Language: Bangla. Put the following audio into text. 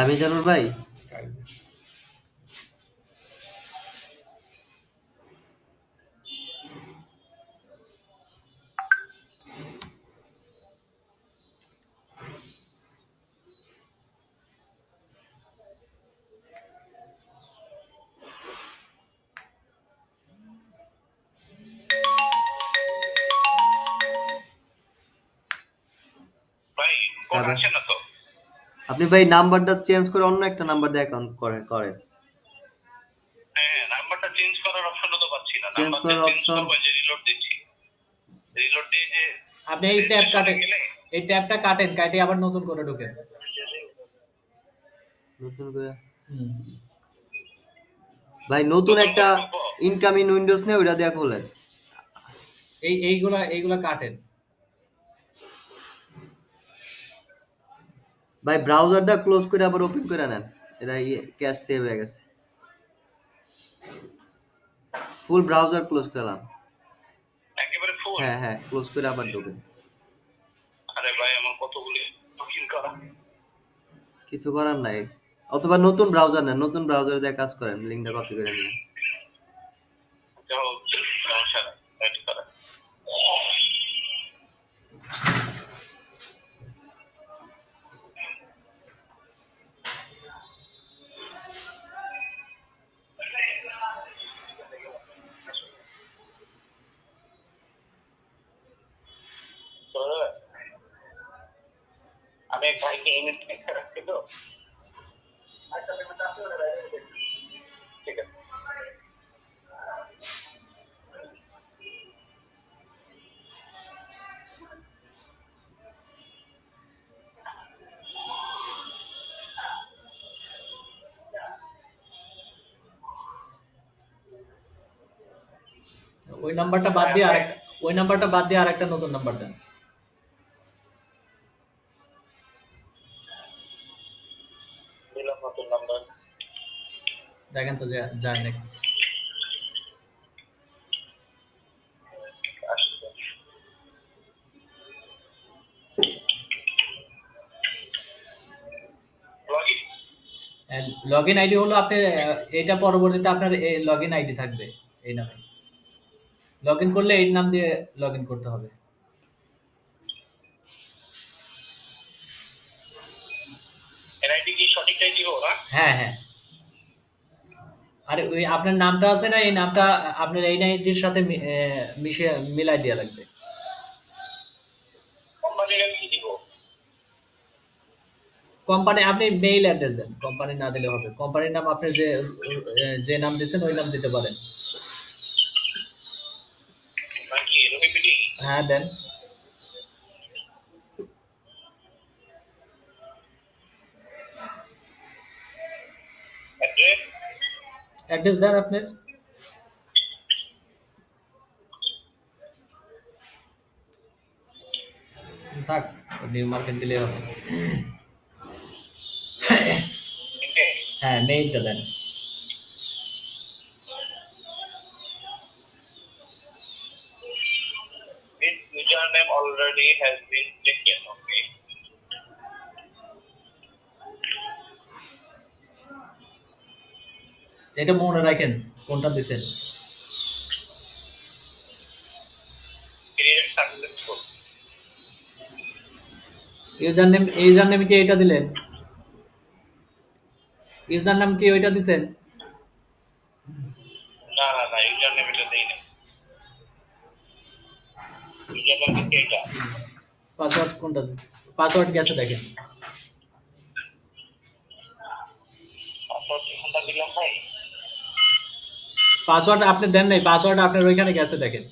আমি জানুর ভাই। আপনি ভাই নাম্বারটা চেঞ্জ করে অন্য একটা নাম্বার দিয়ে অ্যাকাউন্ট করেন। নাম্বারটা চেঞ্জ করার অপশনটা তো পাচ্ছি না। চেঞ্জ করার অপশন যে রিলোড দিচ্ছি, রিলোড দিয়ে যে আপনি এই ট্যাব কাটেন, এই ট্যাবটা কাটেন, কাটে আবার নতুন করে ঢোকেন। নতুন করে ভাই নতুন একটা ইনকামিং উইন্ডোজ নেই, ওইটা দিয়ে খোলেন। এইগুলা কাটেন ভাই। ব্রাউজারটা ক্লোজ করে আবার ওপেন করে নেন, এটা ক্যাশ সেভ হয়ে গেছে। ফুল ব্রাউজার ক্লোজ করলাম একেবারে ফুল। হ্যাঁ ক্লোজ করে আবার ঢোকেন। আরে ভাই আমার কতগুলি লকিং করা, কিছু করার নাই। অথবা নতুন ব্রাউজার নেন, নতুন ব্রাউজারে দিয়ে কাজ করেন, লিংকটা কপি করে নিন। যাও সমস্যা নাই, এড করা। আমি এক ভাইকে এনে একটা রাখছি তো, ঠিক আছে। ওই নাম্বারটা বাদ দিয়ে আরেকটা নতুন নাম্বার দেন। দিলাম নতুন নাম্বার, দেখেন তো যায় নাকি। আসছে। লগইন আইডি হলো আপনি এটা পরবর্তীতে আপনার লগইন আইডি থাকবে এই নামে। লগইন করলে এই নাম দিয়ে লগইন করতে হবে। এনআইডি কি সঠিকটাই দিব না? হ্যাঁ। আরে ওই আপনার নামটা আছে না, এই নামটা আপনার এই আইডির সাথে মিশে মিলাই দেওয়া লাগবে। কোম্পানির নাম কি দিব? কোম্পানি আপনি মেইল অ্যাড্রেস দেন, কোম্পানি না দিলে হবে। কোম্পানির নাম আপনি যে নাম দিয়েছেন ওই নাম দিতে পারেন। নাকি রুহিবিডি? হ্যাঁ দেন। অ্যাড্রেস দেন আপনার। থাক, নিউ মার্কেট দিলে হবে। হ্যাঁ মেইলটা দেন। This username already has been taken. Okay. এটা মনে রাখেন কোনটা দিছেন। Create successful. ইউজার নেম কি এটা দিলেন? ইউজার নাম কি ওইটা দিছেন? না username এটা দেই না। username কি এটা? পাসওয়ার্ড কোনটা? পাসওয়ার্ড গেছে দেখেন। পাসওয়ার্ড কোনটা দিলাম ভাই? পাসওয়ার্ড আপনি দেন নাই, পাসওয়ার্ড আপনার ওইখানে গেছে দেখেন।